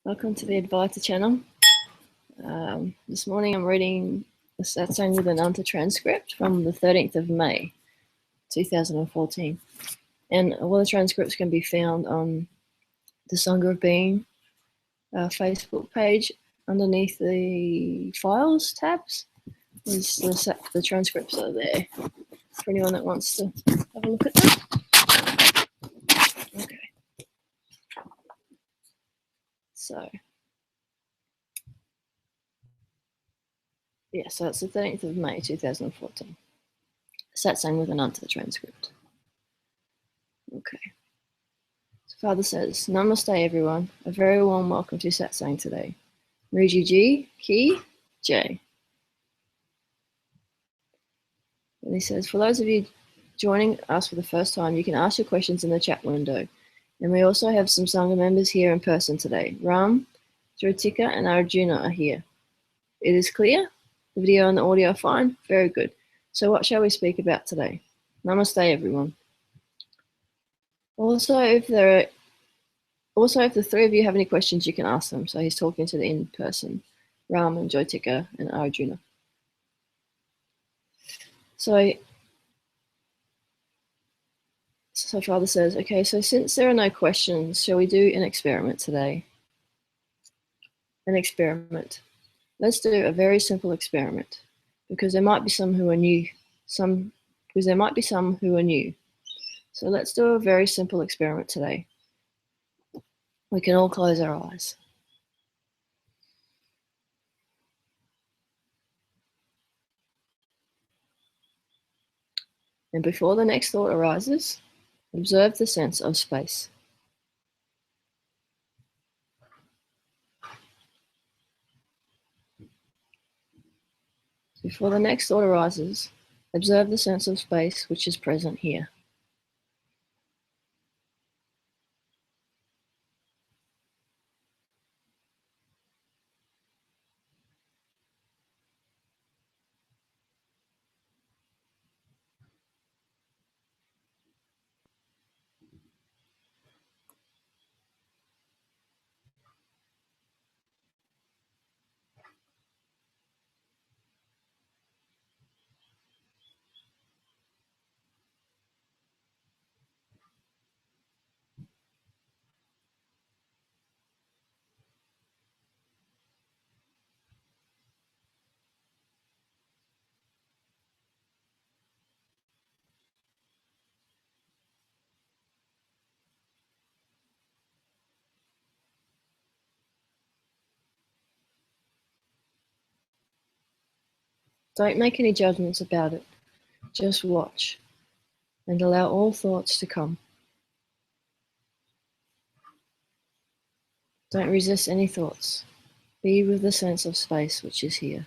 Welcome to the Advaita channel. This morning I'm reading the Satsang with Ananta transcript from the 13th of May, 2014. And all the transcripts can be found on the Sangha of Being Facebook page underneath the Files tabs. The transcripts are there for anyone that wants to have a look at them. Okay. So it's the 13th of May, 2014. Satsang with Ananta transcript. Okay. So Father says, Namaste everyone. A very warm welcome to Satsang today. Ruji G, Ki, J. And he says, for those of you joining us for the first time, you can ask your questions in the chat window. And we also have some Sangha members here in person today. Ram, Jyotika, and Arjuna are here. It is clear? The video and the audio are fine? Very good. So what shall we speak about today? Namaste, everyone. Also, if the three of you have any questions, you can ask them. So he's talking to the in-person, Ram and Jyotika and Arjuna. So Father says, okay, so since there are no questions, shall we do an experiment today? An experiment. Let's do a very simple experiment, because there might be some who are new. So let's do a very simple experiment today. We can all close our eyes. And before the next thought arises, observe the sense of space. Before the next thought arises, observe the sense of space which is present here. Don't make any judgments about it. Just watch and allow all thoughts to come. Don't resist any thoughts. Be with the sense of space which is here.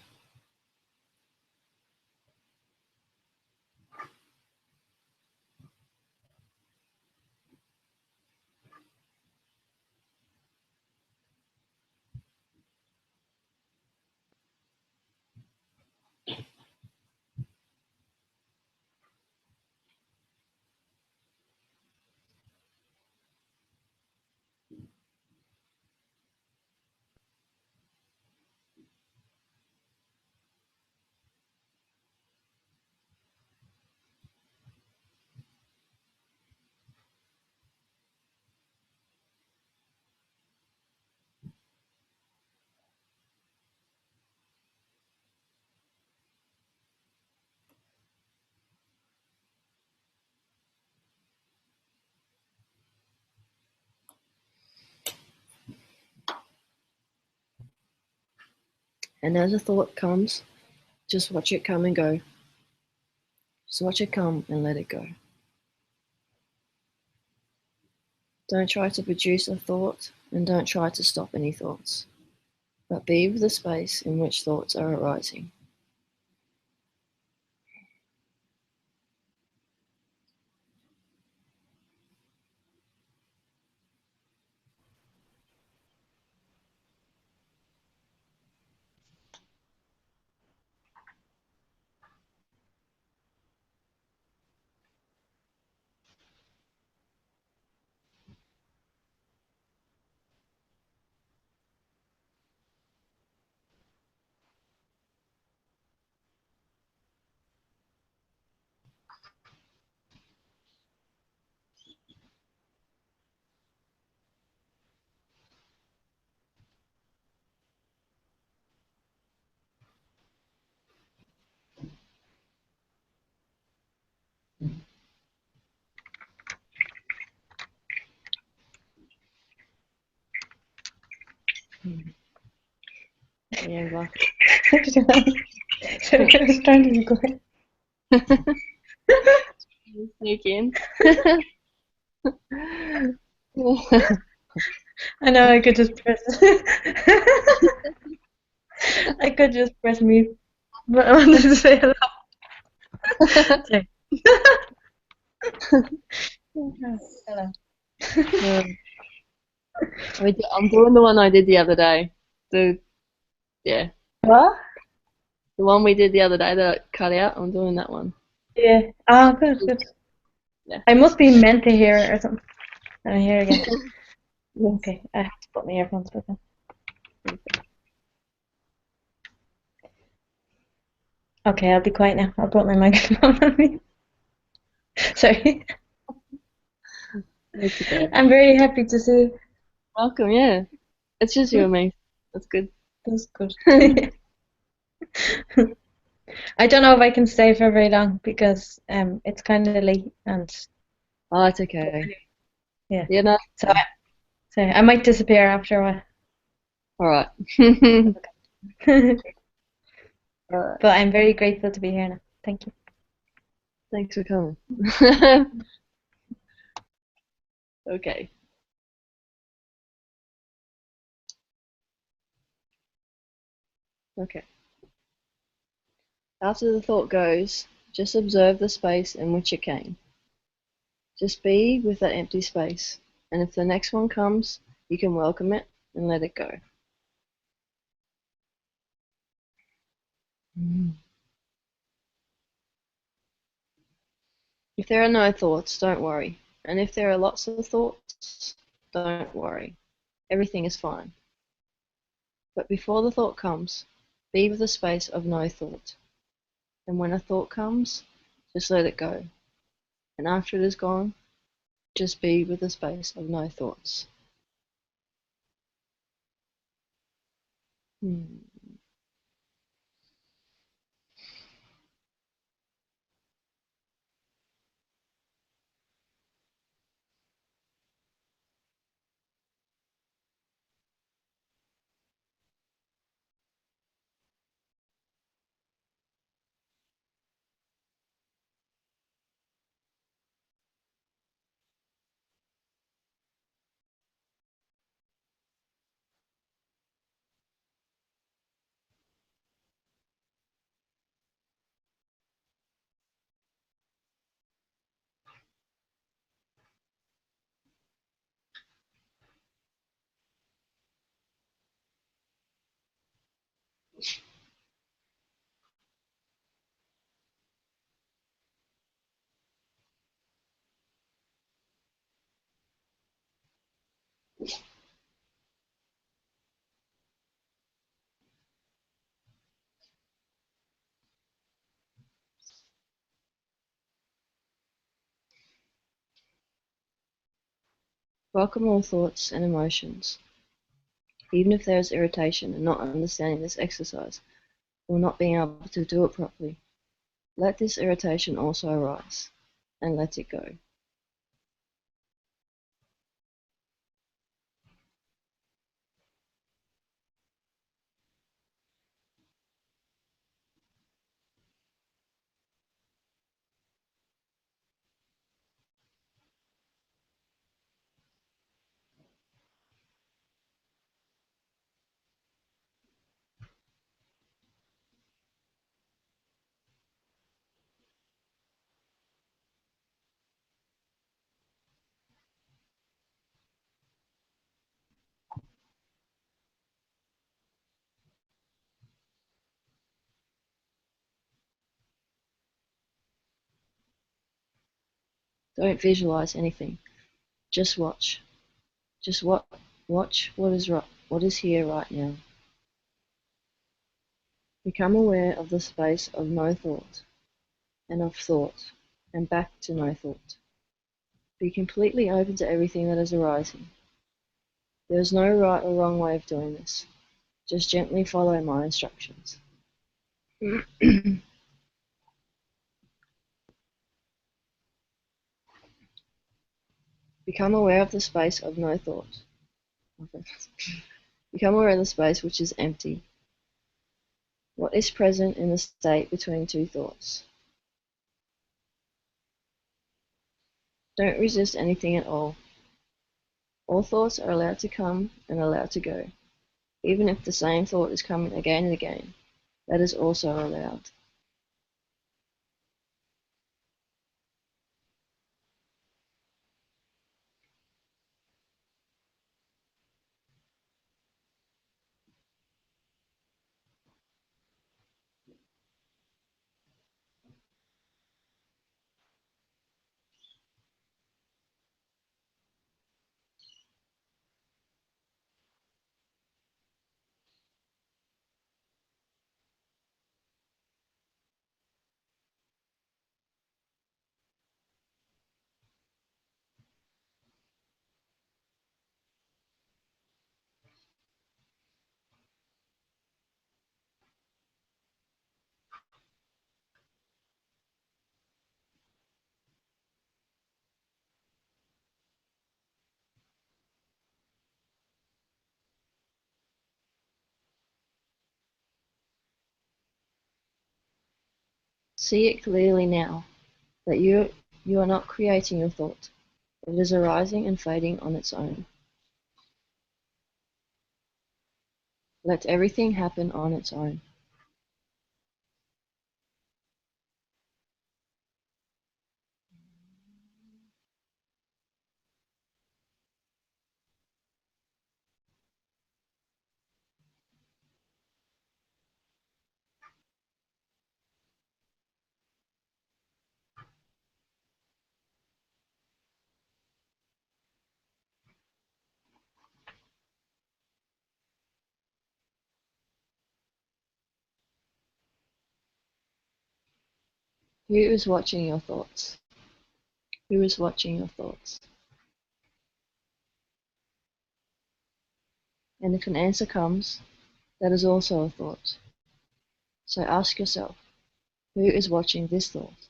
And as a thought comes, just watch it come and go. Just watch it come and let it go. Don't try to produce a thought and don't try to stop any thoughts, but be with the space in which thoughts are arising. Yeah, well. So I was trying to be quiet. Sneak in. I know I could just press. I could just press mute, but I wanted to say hello. Sorry. Hello. I'm doing the one I did the other day. Yeah, What? the one we did the other day that I cut out. I'm doing that one. Yeah. Oh, good, good. Yeah. I must be meant to hear it or something. I'm here again. Yes. Okay, I have to put my earphones back on. Okay, I'll be quiet now. I'll put my microphone on me. Sorry. That's okay. I'm very happy to see you. Welcome. Yeah, it's just you and me. That's good. That's good. I don't know if I can stay for very long because it's kind of late and Oh, it's okay. yeah. Yeah, no. So I might disappear after a while. All right. But All right. I'm very grateful to be here now. Thank you. Thanks for coming. Okay. Okay. After the thought goes, just observe the space in which it came. Just be with that empty space. And if the next one comes, you can welcome it and let it go. If there are no thoughts, don't worry. And if there are lots of thoughts, don't worry. Everything is fine. But before the thought comes, be with the space of no thought. And when a thought comes, just let it go. And after it is gone, just be with the space of no thoughts. Welcome all thoughts and emotions, even if there is irritation and not understanding this exercise, or not being able to do it properly. Let this irritation also arise, and let it go. Don't visualize anything. Just watch. Just watch what is here right now. Become aware of the space of no thought, and of thought, and back to no thought. Be completely open to everything that is arising. There is no right or wrong way of doing this. Just gently follow my instructions. Become aware of the space of no thought. Become aware of the space which is empty. What is present in the state between two thoughts? Don't resist anything at all. All thoughts are allowed to come and allowed to go. Even if the same thought is coming again and again, that is also allowed. See it clearly now, that you are not creating your thought. It is arising and fading on its own. Let everything happen on its own. Who is watching your thoughts? Who is watching your thoughts? And if an answer comes, that is also a thought. So ask yourself, who is watching this thought?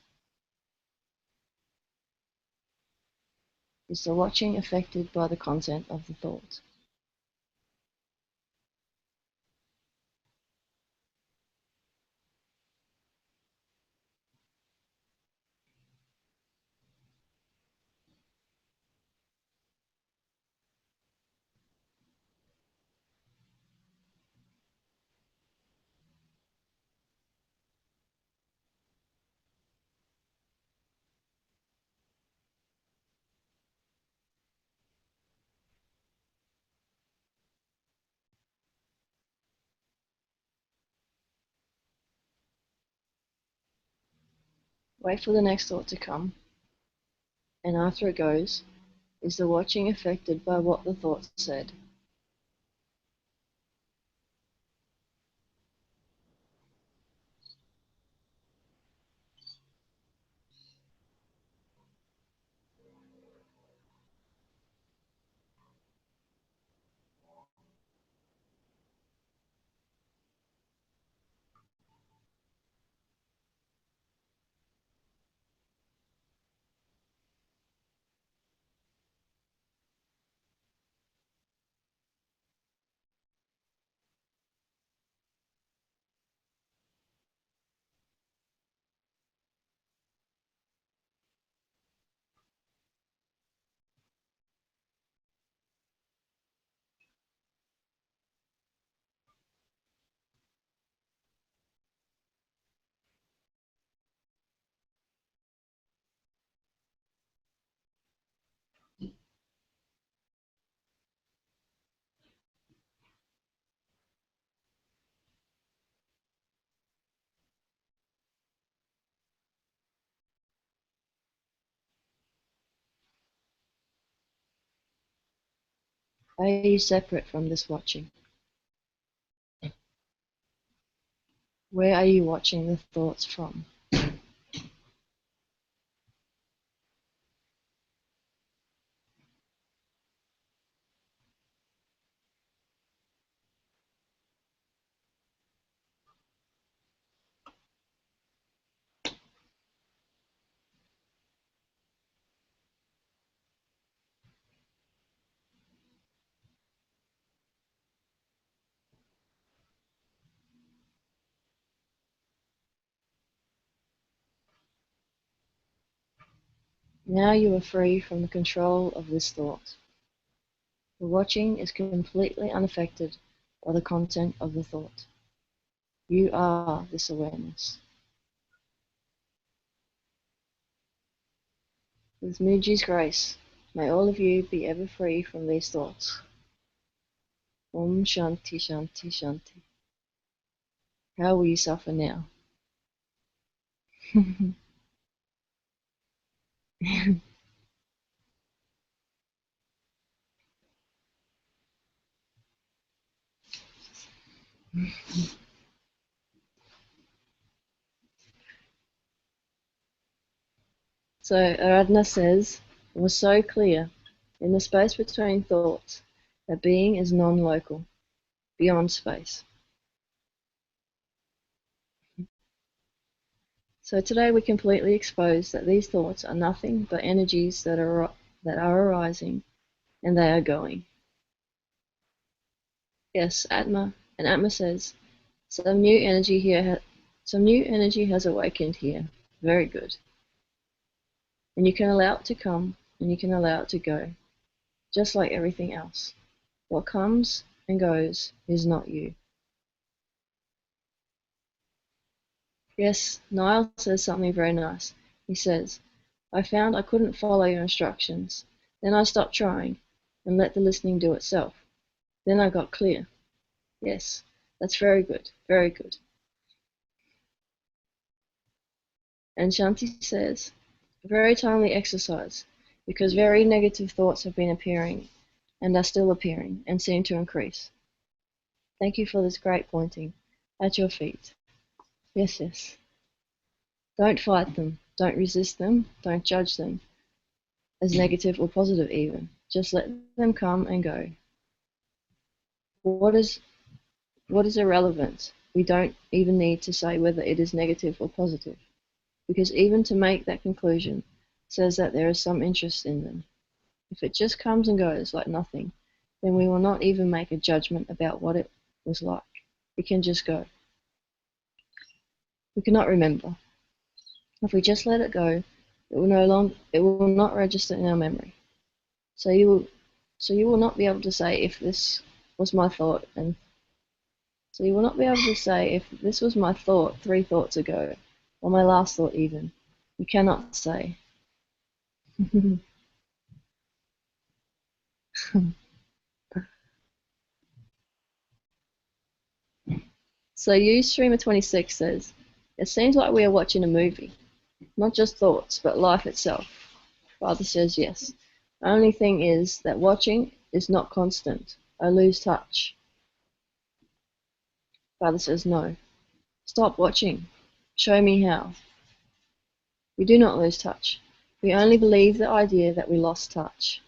Is the watching affected by the content of the thought? Wait for the next thought to come, and after it goes, is the watching affected by what the thought said? Are you separate from this watching? Where are you watching the thoughts from? Now you are free from the control of this thought. The watching is completely unaffected by the content of the thought. You are this awareness. With Muji's grace, may all of you be ever free from these thoughts. Om Shanti Shanti Shanti. How will you suffer now? So Aradhana says, it was so clear in the space between thoughts that being is non-local, beyond space. So today we completely expose that these thoughts are nothing but energies that are arising and they are going. Yes, Atma, and Atma says, some new energy has awakened here. Very good. And you can allow it to come and you can allow it to go, just like everything else. What comes and goes is not you. Yes, Niall says something very nice. He says, I found I couldn't follow your instructions. Then I stopped trying and let the listening do itself. Then I got clear. Yes, that's very good, very good. And Shanti says, a very timely exercise, because very negative thoughts have been appearing and are still appearing and seem to increase. Thank you for this great pointing. At your feet. Yes, yes. Don't fight them. Don't resist them. Don't judge them as negative or positive even. Just let them come and go. What is irrelevant? We don't even need to say whether it is negative or positive, because even to make that conclusion says that there is some interest in them. If it just comes and goes like nothing, then we will not even make a judgment about what it was like. It can just go. We cannot remember. If we just let it go, it will not register in our memory. So you will not be able to say if this was my thought, and so you will not be able to say if this was my thought 3 thoughts ago, or my last thought even. You cannot say. So Streamer26 says, it seems like we are watching a movie, not just thoughts, but life itself. Father says yes. The only thing is that watching is not constant. I lose touch. Father says no. Stop watching. Show me how. We do not lose touch. We only believe the idea that we lost touch.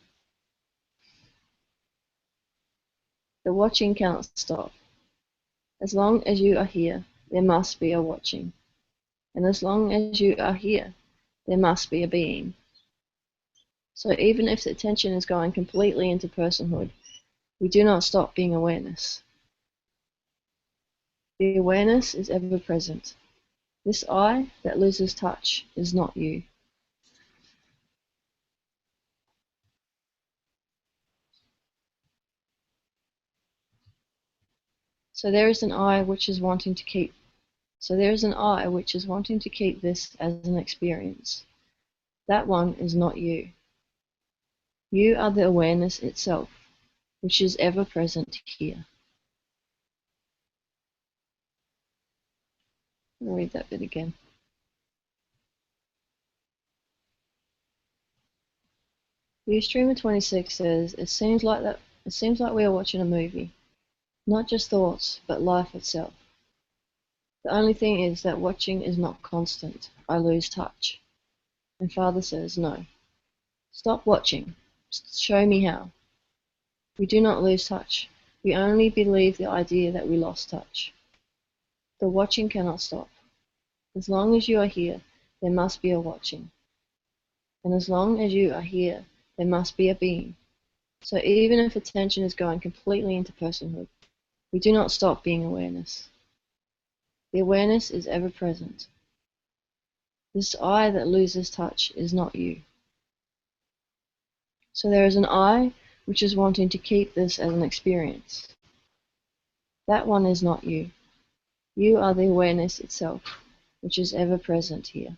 The watching cannot stop. As long as you are here, there must be a watching. And as long as you are here, there must be a being. So even if the attention is going completely into personhood, we do not stop being awareness. The awareness is ever present. This I that loses touch is not you. So there is an I which is wanting to keep this as an experience. That one is not you. You are the awareness itself, which is ever present here. I'll read that bit again. Streamer26 says, it seems like we are watching a movie. Not just thoughts, but life itself. The only thing is that watching is not constant. I lose touch. And Father says, no. Stop watching. Show me how. We do not lose touch. We only believe the idea that we lost touch. The watching cannot stop. As long as you are here, there must be a watching. And as long as you are here, there must be a being. So even if attention is going completely into personhood, we do not stop being awareness. The awareness is ever present. This I that loses touch is not you. So there is an I which is wanting to keep this as an experience. That one is not you. You are the awareness itself, which is ever present here.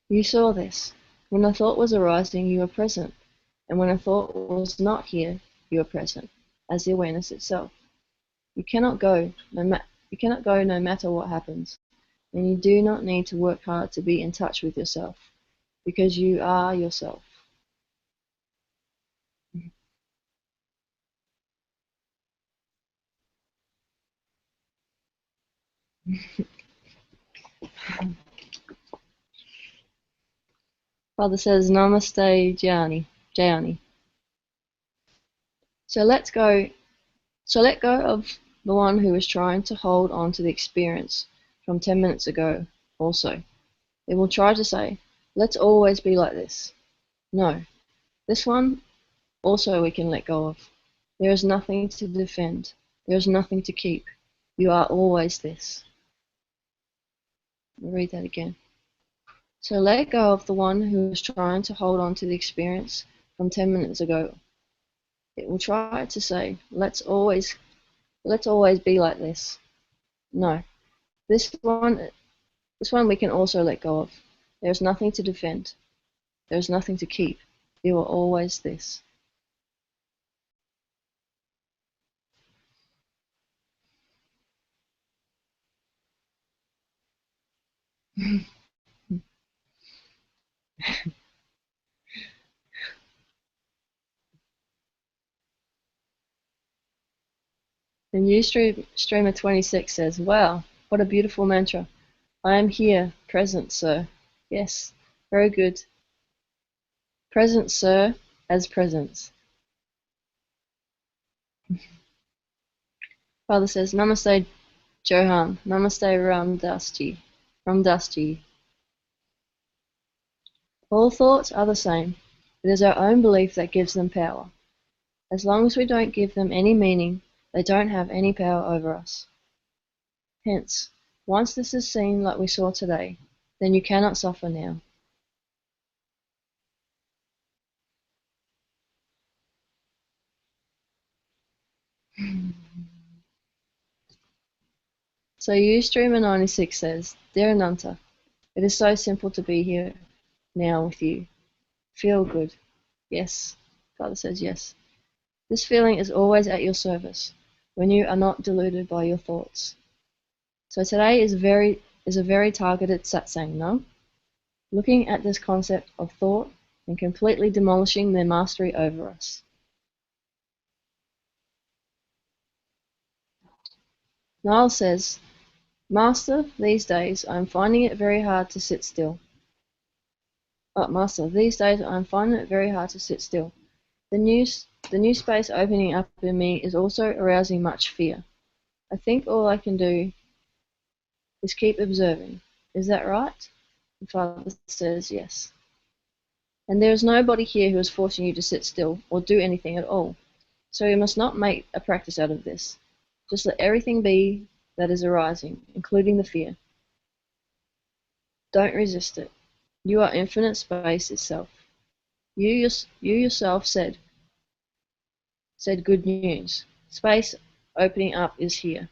You saw this. When a thought was arising, you were present. And when a thought was not here, you were present, as the awareness itself. You cannot go no matter what happens. And you do not need to work hard to be in touch with yourself, because you are yourself. Father says, Namaste, Jayani. So let go of the one who is trying to hold on to the experience from 10 minutes ago also. It will try to say, let's always be like this. No, this one also we can let go of. There is nothing to defend. There is nothing to keep. You are always this. I'll read that again. So let go of the one who is trying to hold on to the experience from 10 minutes ago. It will try to say, let's always be like this. No, this one we can also let go of. There is nothing to defend. There is nothing to keep. You are always this. The new streamer 26 says, wow, what a beautiful mantra. I am here, present, sir. Yes, very good. Present, sir, as presence. Father says, Namaste, Johan. Namaste, Ramdasji. All thoughts are the same. It is our own belief that gives them power. As long as we don't give them any meaning, they don't have any power over us. Hence, once this is seen like we saw today, then you cannot suffer now. So Ustreamer 96 says, Dear Ananta, it is so simple to be here now with you. Feel good. Yes. Father says yes. This feeling is always at your service when you are not deluded by your thoughts. So today is a very targeted satsang, no? Looking at this concept of thought and completely demolishing their mastery over us. Niall says, Master, these days I'm finding it very hard to sit still. Master, these days I'm finding it very hard to sit still. The new space opening up in me is also arousing much fear. I think all I can do is keep observing. Is that right? The Father says yes. And there is nobody here who is forcing you to sit still or do anything at all. So you must not make a practice out of this. Just let everything be that is arising, including the fear. Don't resist it. You are infinite space itself. You yourself said good news. Space opening up is here.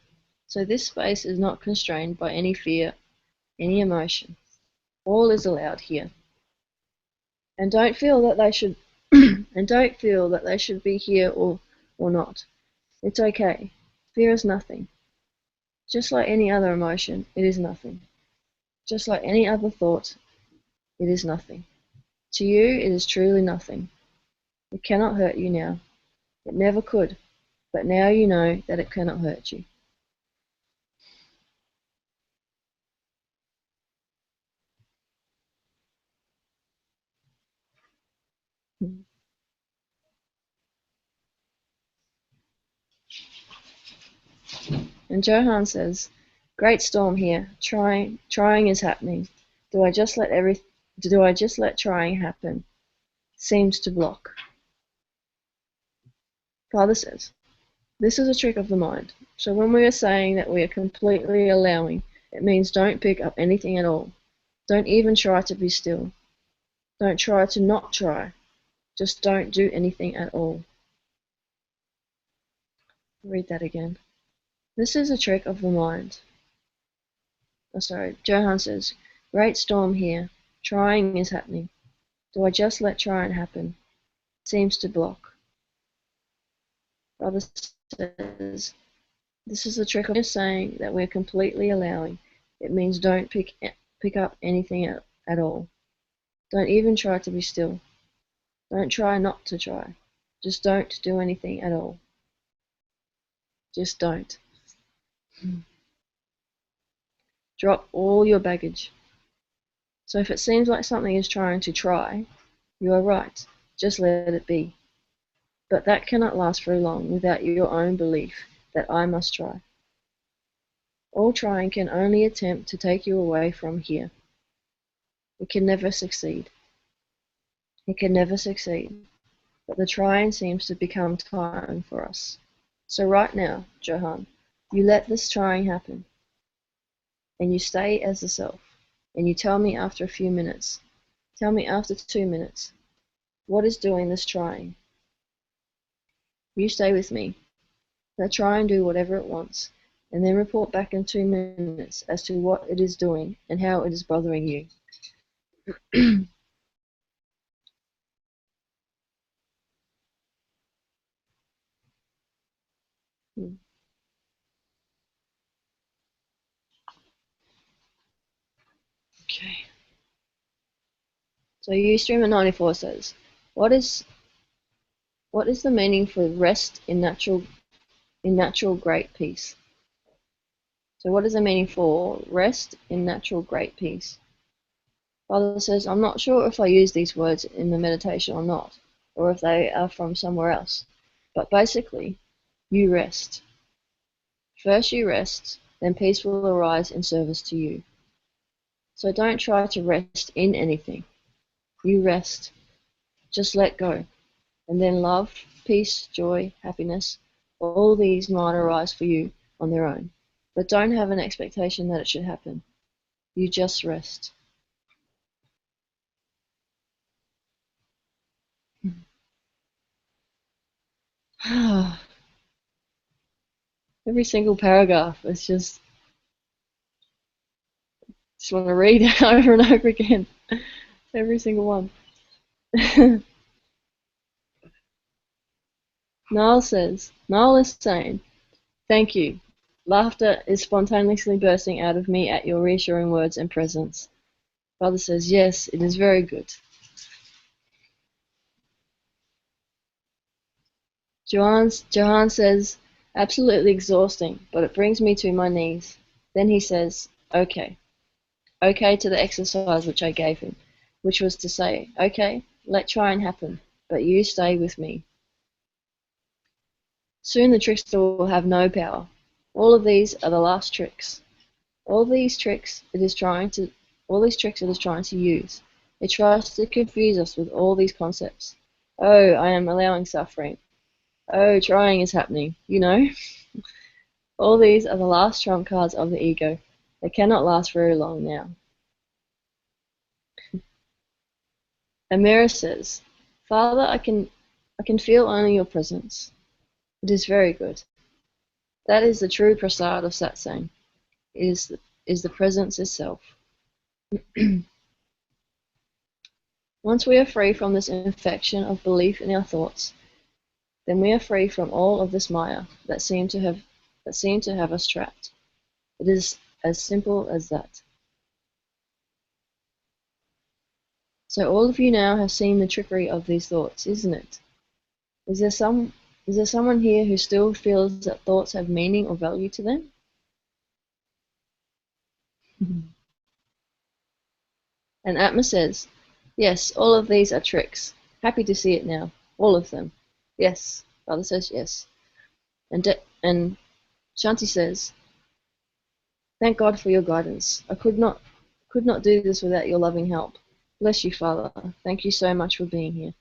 So this space is not constrained by any fear, any emotion. All is allowed here. And don't feel that they should be here or not. It's okay. Fear is nothing. Just like any other emotion, it is nothing. Just like any other thought, it is nothing. To you, it is truly nothing. It cannot hurt you now. It never could, but now you know that it cannot hurt you. And Johan says, great storm here. Trying is happening. Do I just let trying happen? Seems to block. Father says, This is a trick of the mind. So when we are saying that we are completely allowing, it means don't pick up anything at all. Don't even try to be still. Don't try to not try. Just don't do anything at all. Read that again. This is a trick of the mind. Johan says, great storm here. Trying is happening. Do I just let trying happen? It seems to block. Brother says, this is the trick of saying that we're completely allowing. It means don't pick up anything at all. Don't even try to be still. Don't try not to try. Just don't do anything at all. Just don't. Drop all your baggage. So if it seems like something is trying to try, you are right. Just let it be. But that cannot last very long without your own belief that I must try. All trying can only attempt to take you away from here. It can never succeed. It can never succeed. But the trying seems to become tiring for us. So right now, Johan, you let this trying happen. And you stay as the self. And you tell me after a few minutes. Tell me after 2 minutes. What is doing this trying? You stay with me. Let trying do whatever it wants. And then report back in 2 minutes as to what it is doing and how it is bothering you. Okay. So Ustreamer 94 says, what is the meaning for rest in natural great peace? So what is the meaning for rest in natural great peace? Father says, I'm not sure if I use these words in the meditation or not, or if they are from somewhere else. But basically, you rest. First you rest, then peace will arise in service to you. So don't try to rest in anything. You rest. Just let go. And then love, peace, joy, happiness, all these might arise for you on their own. But don't have an expectation that it should happen. You just rest. Every single paragraph is just want to read it over and over again. Every single one. Niall is saying, thank you. Laughter is spontaneously bursting out of me at your reassuring words and presence. Father says, yes, it is very good. Johan says, absolutely exhausting, but it brings me to my knees. Then he says, okay. Okay to the exercise which I gave him, which was to say, okay, let try and happen, but you stay with me. Soon the trickster will have no power. All of these are the last tricks. All these tricks it is trying to use. It tries to confuse us with all these concepts. Oh, I am allowing suffering. Oh, trying is happening, you know. All these are the last trump cards of the ego. They cannot last very long now. Amira says, Father, I can feel only your presence. It is very good. That is the true prasad of Satsang. It is the presence itself. Once we are free from this infection of belief in our thoughts, then we are free from all of this Maya that seem to have us trapped. It is as simple as that. So all of you now have seen the trickery of these thoughts, isn't it? Is there someone here who still feels that thoughts have meaning or value to them? And Atma says, yes, all of these are tricks. Happy to see it now. All of them. Yes. Father says yes. And Shanti says, thank God for your guidance. I could not do this without your loving help. Bless you, Father. Thank you so much for being here.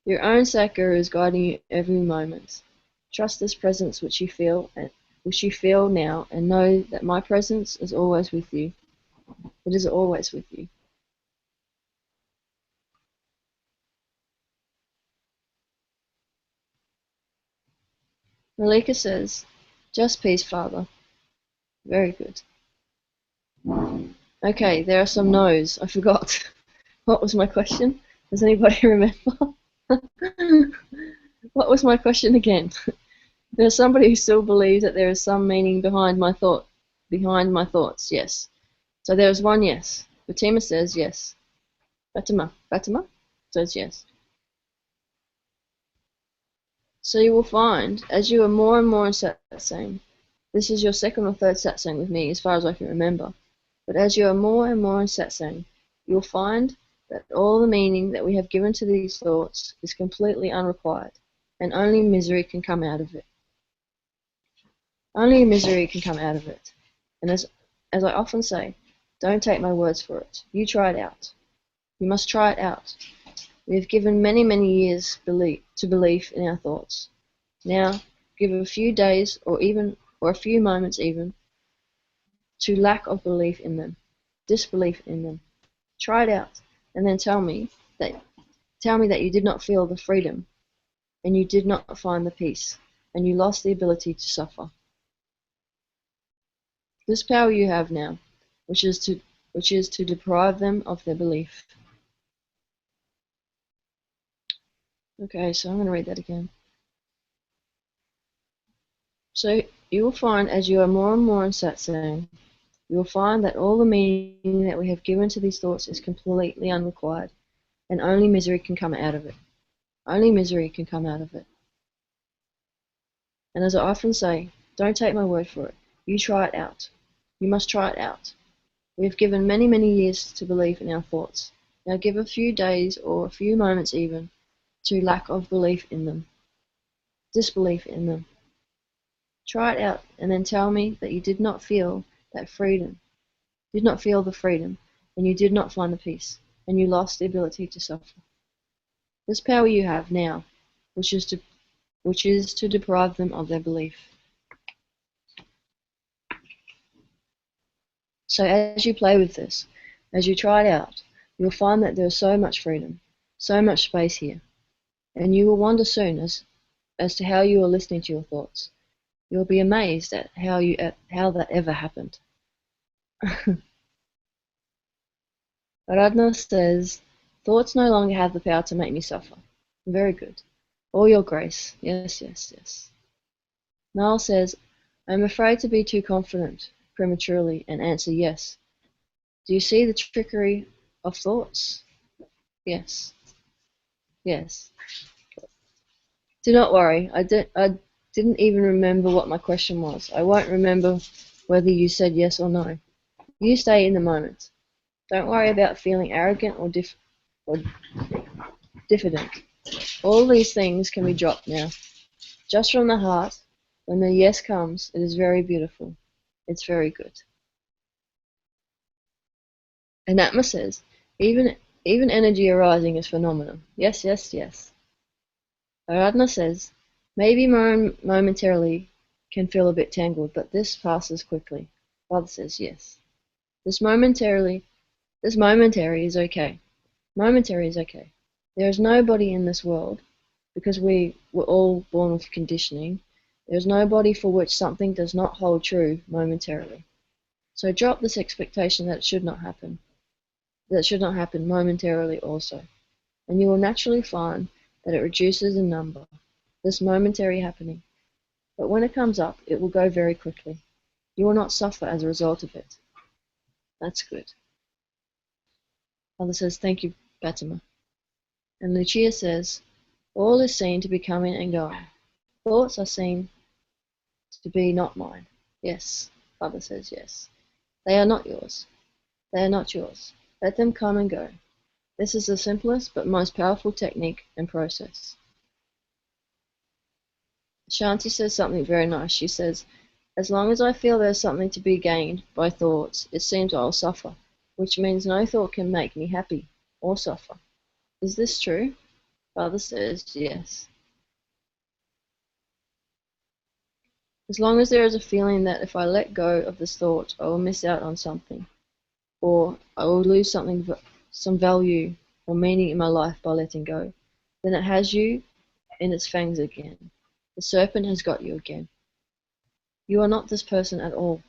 Your own Sakura is guiding you every moment. Trust this presence which you feel now, and know that my presence is always with you. It is always with you. Malika says, just peace, Father. Very good. Okay, there are some no's. I forgot. What was my question? Does anybody remember? What was my question again? There's somebody who still believes that there is some meaning behind my thoughts. Yes. So there is one yes. Fatima says yes. Fatima says yes. So you will find, as you are more and more in satsang, this is your second or third satsang with me, as far as I can remember. But as you are more and more in satsang, you will find that all the meaning that we have given to these thoughts is completely unrequired, and only misery can come out of it. Only misery can come out of it. And as I often say, don't take my words for it. You try it out. You must try it out. We have given many, many years to belief in our thoughts. Now, give a few days or a few moments even to lack of belief in them, disbelief in them. Try it out, and then tell me that you did not feel the freedom, and you did not find the peace, and you lost the ability to suffer. This power you have now, which is to deprive them of their belief. Okay, so I'm going to read that again. So you will find, as you are more and more in satsang, you will find that all the meaning that we have given to these thoughts is completely unrequired, and only misery can come out of it. Only misery can come out of it. And as I often say, don't take my word for it. You try it out. You must try it out. We have given many, many years to believe in our thoughts. Now give a few days or a few moments even to lack of belief in them, disbelief in them. Try it out, and then tell me that you did not feel that freedom, did not feel the freedom, and you did not find the peace, and you lost the ability to suffer. This power you have now, which is to deprive them of their belief. So as you play with this, as you try it out, you'll find that there is so much freedom, so much space here, and you will wonder soon as to how you are listening to your thoughts. You'll be amazed at how that ever happened. Aradhana says, thoughts no longer have the power to make me suffer. Very good. All your grace. Yes, yes, yes. Niall says, I'm afraid to be too confident prematurely and answer yes. Do you see the trickery of thoughts? Yes. Yes. Do not worry. I didn't even remember what my question was. I won't remember whether you said yes or no. You stay in the moment. Don't worry about feeling arrogant or diffident. All these things can be dropped now. Just from the heart, when the yes comes, it is very beautiful. It's very good. And Atma says, even energy arising is phenomenal. Yes, yes, yes. Aradhana says, maybe momentarily can feel a bit tangled, but this passes quickly. Father says, yes. This momentary is okay. Momentary is okay. There is nobody in this world, because we were all born with conditioning, there is nobody for which something does not hold true momentarily. So drop this expectation that it should not happen. That should not happen momentarily also. And you will naturally find that it reduces in number, this momentary happening. But when it comes up, it will go very quickly. You will not suffer as a result of it. That's good. Mother says, thank you, Fatima. And Lucia says, all is seen to be coming and going. Thoughts are seen to be not mine. Yes, Father says yes. They are not yours. They are not yours. Let them come and go. This is the simplest but most powerful technique and process. Shanti says something very nice. She says, as long as I feel there's something to be gained by thoughts, it seems I'll suffer, which means no thought can make me happy or suffer. Is this true? Father says yes. As long as there is a feeling that if I let go of this thought, I will miss out on something, or I will lose something, some value or meaning in my life by letting go, then it has you in its fangs again. The serpent has got you again. You are not this person at all.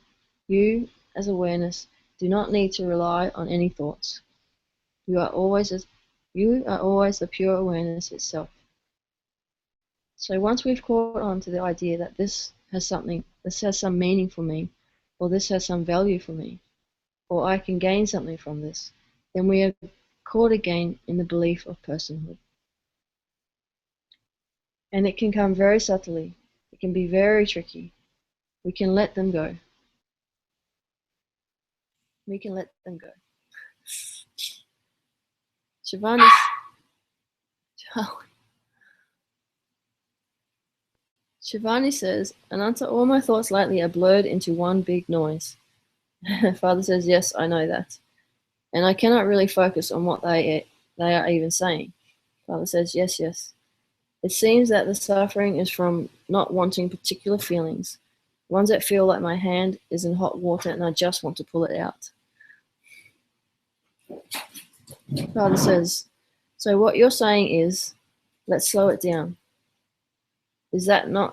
You, as awareness, do not need to rely on any thoughts. You are always the pure awareness itself. So once we've caught on to the idea that this has some meaning for me, or this has some value for me, or I can gain something from this, then we are caught again in the belief of personhood. And it can come very subtly. It can be very tricky. We can let them go. We can let them go. Shivani, Shivani says, Ananta, all my thoughts lately are blurred into one big noise. Father says, yes, I know that. And I cannot really focus on what they are even saying. Father says, yes, yes. It seems that the suffering is from not wanting particular feelings, ones that feel like my hand is in hot water and I just want to pull it out. Father says, so what you're saying is, let's slow it down. Is that no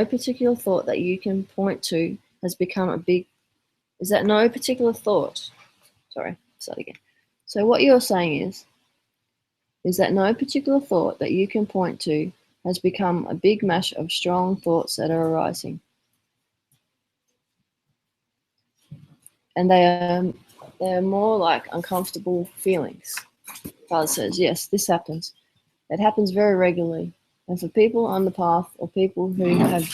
particular thought that you can point to has become a big, is that no particular thought? Sorry, start again. So what you're saying is that no particular thought that you can point to has become a big mash of strong thoughts that are arising. And they are more like uncomfortable feelings. Father says, yes, this happens. It happens very regularly. And for people on the path or people who have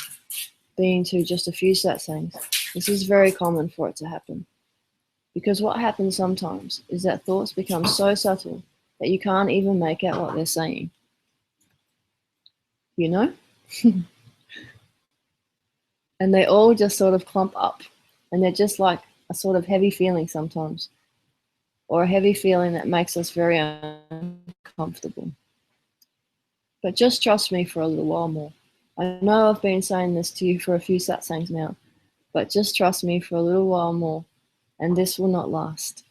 been to just a few satsangs, this is very common for it to happen. Because what happens sometimes is that thoughts become so subtle that you can't even make out what they're saying. You know? And they all just sort of clump up. And they're just like a sort of heavy feeling sometimes. Or a heavy feeling that makes us very uncomfortable. But just trust me for a little while more. I know I've been saying this to you for a few satsangs now, but just trust me for a little while more, and this will not last.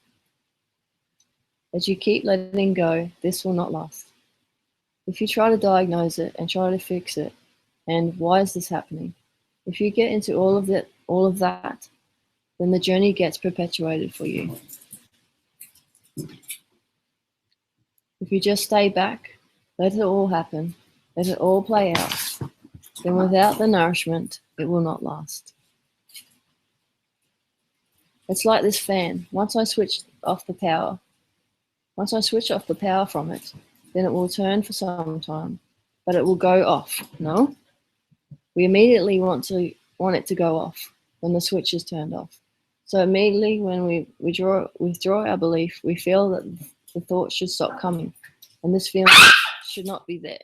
As you keep letting go, this will not last. If you try to diagnose it and try to fix it, and why is this happening? If you get into all of that, then the journey gets perpetuated for you. If you just stay back, let it all happen, let it all play out, then without the nourishment, it will not last. It's like this fan. Once I switch off the power from it, then it will turn for some time, but it will go off, no? We immediately want it to go off when the switch is turned off. So immediately when we withdraw our belief, we feel that the thoughts should stop coming, and this feeling should not be there.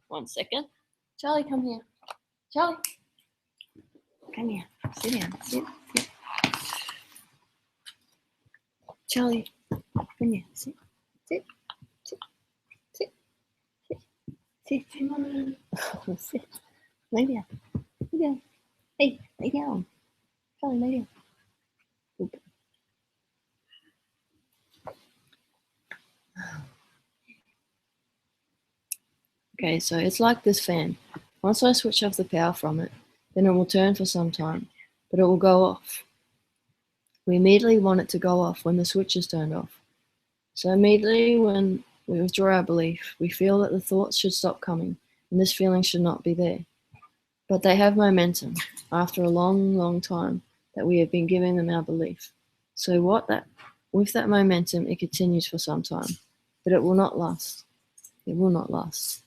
1 second. Charlie, come here. Charlie, come here. Sit down. Sit. Charlie, come here. Sit. Sit. Sit. Sit. Sit. Sit. Sit. Lay down. Lay down. Hey, lay down. Charlie, lay down. Oop. Okay, so it's like this fan. Once I switch off the power from it, then it will turn for some time, but it will go off. We immediately want it to go off when the switch is turned off. So immediately when we withdraw our belief, we feel that the thoughts should stop coming, and this feeling should not be there. But they have momentum after a long, long time that we have been giving them our belief. So with that momentum, it continues for some time, but it will not last. It will not last.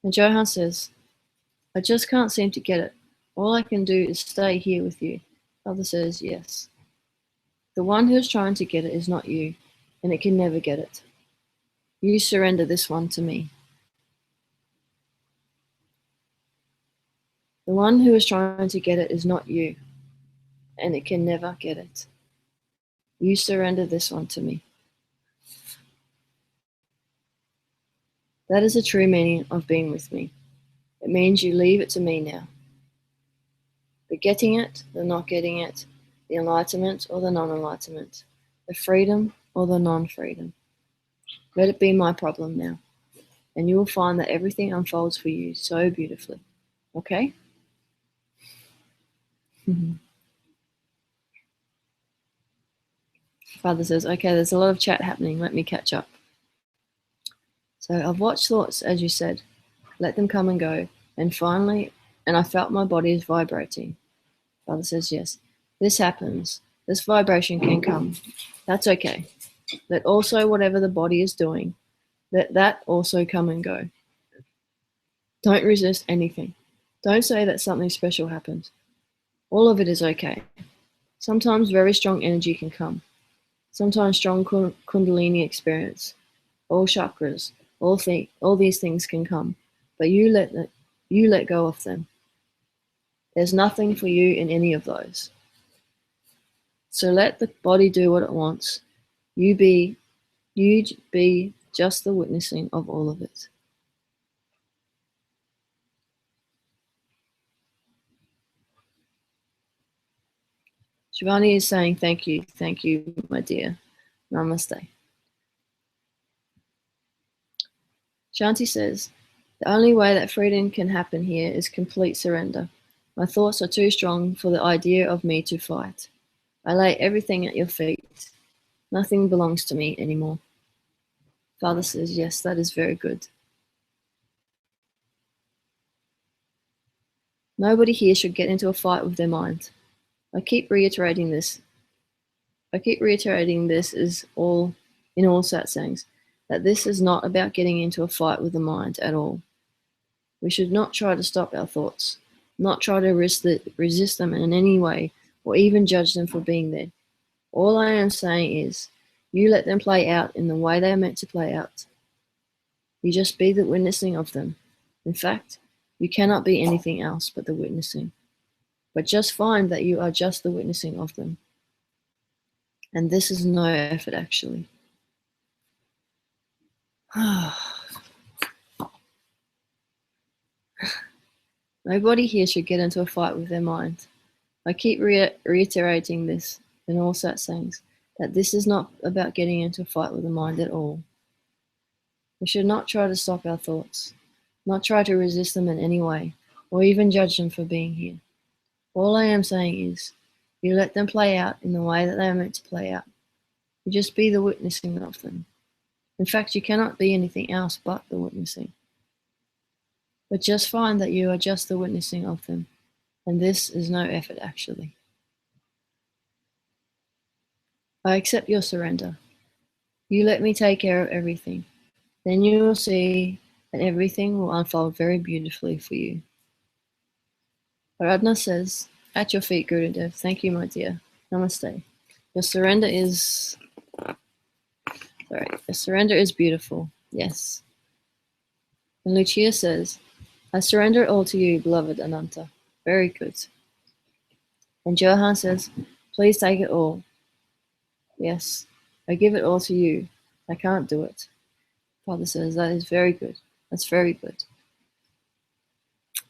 And Johan says, I just can't seem to get it. All I can do is stay here with you. Father says, yes. The one who is trying to get it is not you, and it can never get it. You surrender this one to me. The one who is trying to get it is not you, and it can never get it. You surrender this one to me. That is the true meaning of being with me. It means you leave it to me now. The getting it, the not getting it, the enlightenment or the non-enlightenment, the freedom or the non-freedom. Let it be my problem now, and you will find that everything unfolds for you so beautifully. Okay? Father says, okay, there's a lot of chat happening. Let me catch up. So I've watched thoughts, as you said. Let them come and go. And finally, I felt my body is vibrating. Father says, yes, this happens. This vibration can come. That's okay. Let also whatever the body is doing, let that also come and go. Don't resist anything. Don't say that something special happened. All of it is okay. Sometimes very strong energy can come. Sometimes strong kundalini experience. All chakras, all these things can come, but you let go of them. There's nothing for you in any of those. So let the body do what it wants. You be just the witnessing of all of it. Shivani is saying thank you, my dear. Namaste. Shanti says, the only way that freedom can happen here is complete surrender. My thoughts are too strong for the idea of me to fight. I lay everything at your feet. Nothing belongs to me anymore. Father says, yes, that is very good. Nobody here should get into a fight with their mind. I keep reiterating this is all in all satsangs, that this is not about getting into a fight with the mind at all. We should not try to stop our thoughts, not try to resist them in any way, or even judge them for being there. All I am saying is, you let them play out in the way they are meant to play out. You just be the witnessing of them. In fact, you cannot be anything else but the witnessing. But just find that you are just the witnessing of them. And this is no effort, actually. Nobody here should get into a fight with their mind. I keep reiterating this in all satsangs, that this is not about getting into a fight with the mind at all. We should not try to stop our thoughts, not try to resist them in any way, or even judge them for being here. All I am saying is, you let them play out in the way that they are meant to play out. You just be the witnessing of them. In fact, you cannot be anything else but the witnessing. But just find that you are just the witnessing of them. And this is no effort, actually. I accept your surrender. You let me take care of everything. Then you will see that everything will unfold very beautifully for you. Aradhana says, at your feet, Gurudev. Thank you, my dear. Namaste. Your surrender is beautiful. Yes. And Lucia says, I surrender it all to you, beloved Ananta. Very good. And Johan says, please take it all. Yes, I give it all to you. I can't do it. Father says, that is very good. That's very good.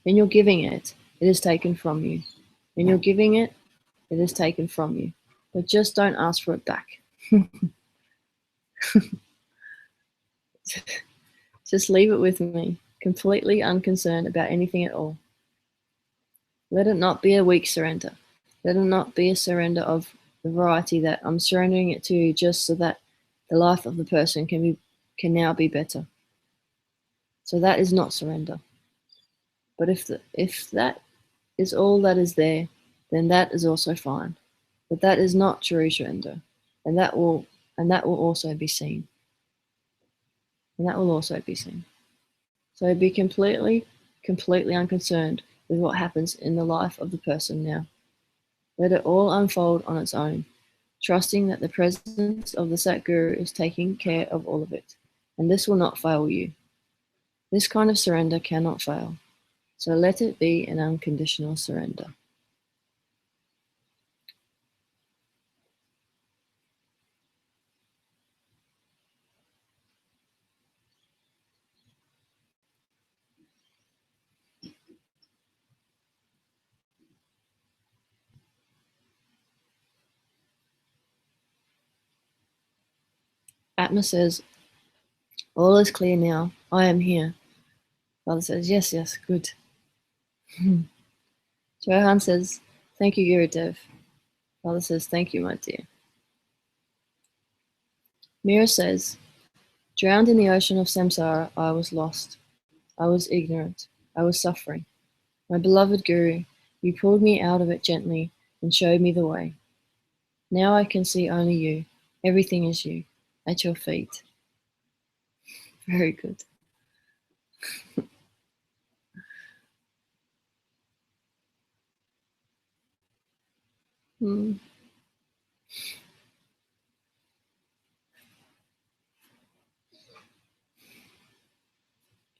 In your giving it, it is taken from you. In your giving it, it is taken from you. But just don't ask for it back. Just leave it with me, completely unconcerned about anything at all. Let it not be a weak surrender. Let it not be a surrender of the variety that I'm surrendering it to you just so that the life of the person can now be better. So that is not surrender. But if that is all that is there, then that is also fine. But that is not true surrender, and that will also be seen. And that will also be seen. So be completely unconcerned with what happens in the life of the person now. Let it all unfold on its own, trusting that the presence of the Satguru is taking care of all of it, and this will not fail you. This kind of surrender cannot fail, so let it be an unconditional surrender. Atma says, all is clear now. I am here. Father says, yes, yes, good. Johan says, thank you, Gurudev. Father says, thank you, my dear. Mira says, drowned in the ocean of samsara, I was lost. I was ignorant. I was suffering. My beloved Guru, you pulled me out of it gently and showed me the way. Now I can see only you. Everything is you. At your feet. Very good. Hmm.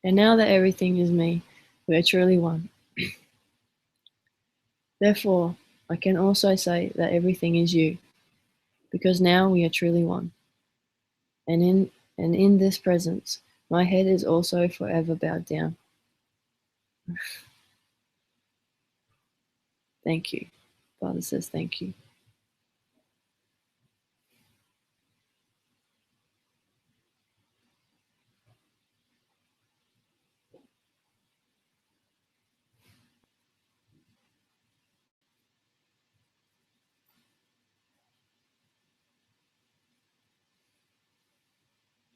And now that everything is me, we are truly one. Therefore, I can also say that everything is you, because now we are truly one. And in this presence, my head is also forever bowed down. Thank you. Father says thank you.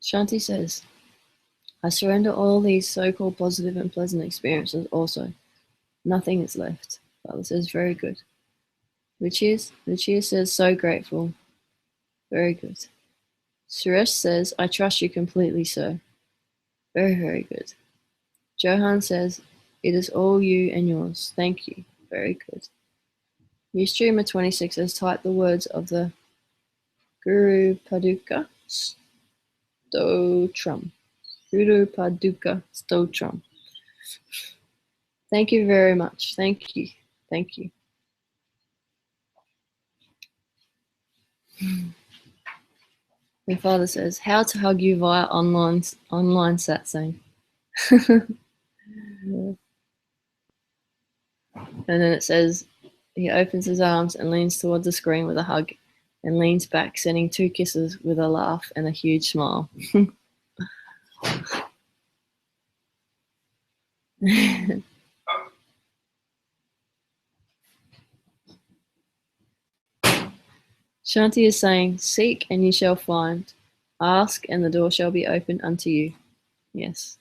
Shanti says, I surrender all these so-called positive and pleasant experiences also. Nothing is left. Father says, very good. Lucia says, so grateful. Very good. Suresh says, I trust you completely, sir. Very, very good. Johan says, it is all you and yours. Thank you. Very good. Ustreamer 26 has typed the words of the Guru Paduka Stotram. Guru Paduka Stotram. Thank you very much. Thank you. Thank you. My father says, how to hug you via online satsang. And then it says, he opens his arms and leans towards the screen with a hug and leans back, sending 2 kisses with a laugh and a huge smile. Shanti is saying, seek and you shall find. Ask and the door shall be opened unto you. Yes.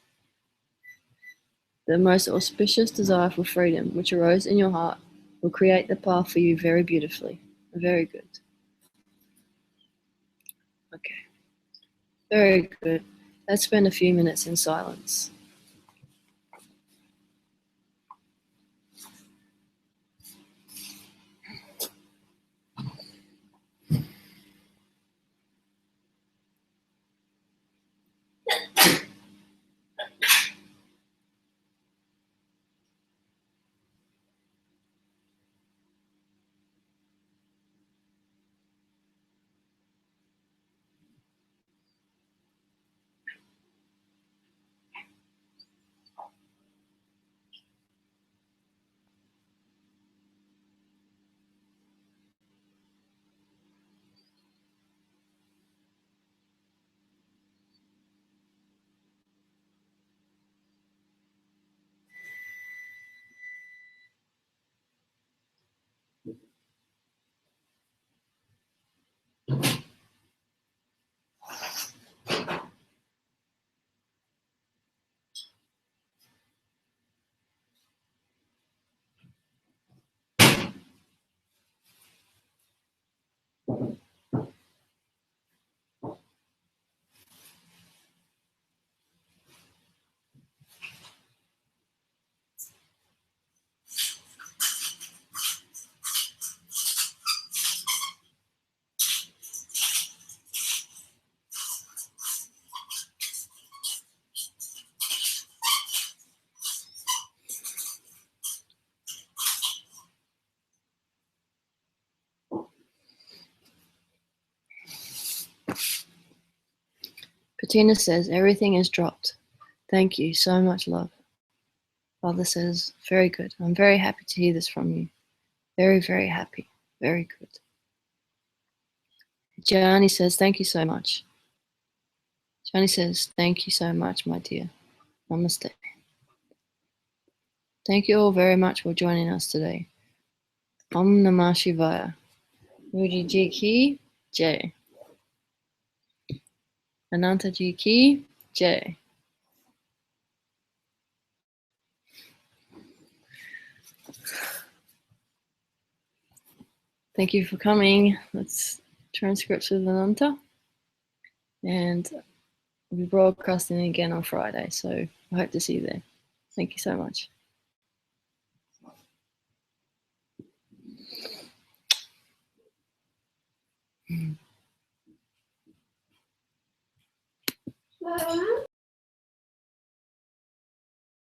The most auspicious desire for freedom which arose in your heart will create the path for you very beautifully. Very good. Okay. Very good. Let's spend a few minutes in silence. Patina says, everything is dropped. Thank you. So much love. Father says, very good. I'm very happy to hear this from you. Very, very happy. Very good. Gianni says, thank you so much. Shivani says, thank you so much, my dear. Namaste. Thank you all very much for joining us today. Om Namah Shivaya. Ruji Ji Ki Jai. Ananta Ji Ki Jai. Thank you for coming. That's Transcripts with Ananta. And we'll be broadcasting again on Friday, so I hope to see you there. Thank you so much.